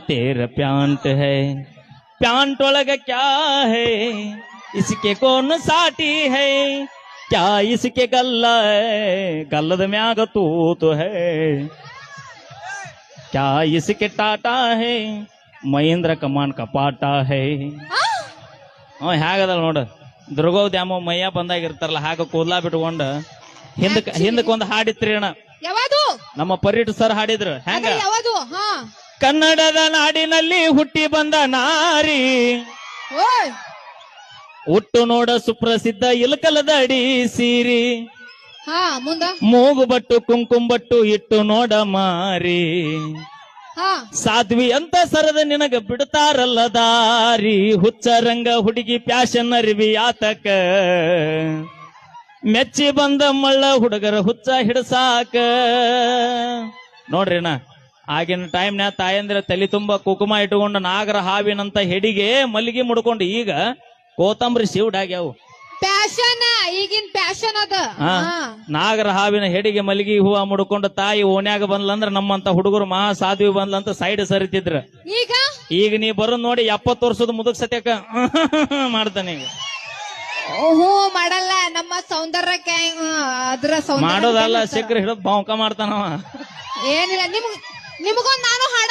तेरा प्यांट है प्यांट ಒಳಗ क्या है इसके कौन साटी है क्या इसके गल्ला है गಲ್ಲದ ಮ್ಯಾಗ ತೂತು है क्या इसके टाटा है ಮಹೇಂದ್ರ ಕಮಾನ್ ಕಪಾಟ है ಹೇಗದಲ್ಲ ನೋಡ ದುರ್ಗೋ ದ್ಯಾಮೋ ಮಯ್ಯ ಬಂದಾಗಿರ್ತಾರಲ್ಲ ಹಾಗ ಕೂದ್ಲಾ ಬಿಟ್ಕೊಂಡ ಹಿಂದಕ್ಕೊಂದು ಹಾಡಿತ್ರಿ ಅಣ್ಣ ನಮ್ಮ ಪರ್ಯಟ ಸರ್ ಹಾಡಿದ್ರು ಹೆಂಗ ಕನ್ನಡದ ನಾಡಿನಲ್ಲಿ ಹುಟ್ಟಿ ಬಂದ ನಾರಿ ಹುಟ್ಟು ನೋಡ ಸುಪ್ರಸಿದ್ಧ ಇಲಕಲದ ಅಡಿ ಸೀರಿ ಮೂಗು ಬಟ್ಟು ಕುಂಕುಮ ಬಟ್ಟು ಇಟ್ಟು ನೋಡ ಮಾರಿ ಸಾಧ್ವಿ ಅಂತ ಸರದ ನಿನಗ ಬಿಡ್ತಾರಲ್ಲ ದಾರಿ ಹುಚ್ಚ ರಂಗ ಹುಡುಗಿ ಪ್ಯಾಶನ್ ಅರಿವಿ ಆತಕ ಮೆಚ್ಚಿ ಬಂದ ಮಳ್ಳ ಹುಡುಗರ ಹುಚ್ಚ ಹಿಡಸಾಕ ನೋಡ್ರಿ ಅಣ್ಣ ಆಗಿನ ಟೈಮ್ನ ತಾಯಂದ್ರ ತಲೆ ತುಂಬಾ ಕುಕುಮ ಇಟ್ಕೊಂಡು ನಾಗರ ಹಾವಿನಂತ ಹೆಡಿಗೆ ಮಲ್ಲಿಗೆ ಮುಡ್ಕೊಂಡು ಈಗ ಕೋತಂಬರಿ ಶಿವಡ್ ಆಗ್ಯಾವು ಪ್ಯಾಶನ್ ಈಗಿನ ಪ್ಯಾಶನ್ ಅದ ನಾಗರ ಹಾವಿನ ಹೆಡಿಗೆ ಮಲ್ಲಿಗೆ ಹೂವ ಮುಡ್ಕೊಂಡು ತಾಯಿ ಓನ್ಯಾಗ ಬಂದ್ಲಂದ್ರ ನಮ್ಮಂತ ಹುಡುಗರು ಮಹಾ ಸಾಧ್ವಿ ಬಂದ್ಲಂತ ಸೈಡ್ ಸರಿತಿದ್ರ ಈಗ ನೀ ಬರೋದ್ ನೋಡಿ 70 ವರ್ಷದ ಮುದುಕ್ ಸತ್ಯಕ ಮಾಡ್ತಾನೆ ಈಗ ಓಹೋ ಮಾಡಲ್ಲ ನಮ್ಮ ಸೌಂದರ್ಯಕ್ಕೆ ಅದ್ರ ಮಾಡೋದಲ್ಲ ಸಿಕ್ಕ್ರೆ ಹಿಡಿದು ಬಾಂಕ ಮಾಡ್ತಾನವ ಏನಿಲ್ಲ ನಿಮಗೊಂದು ನಾನು ಹಾಡ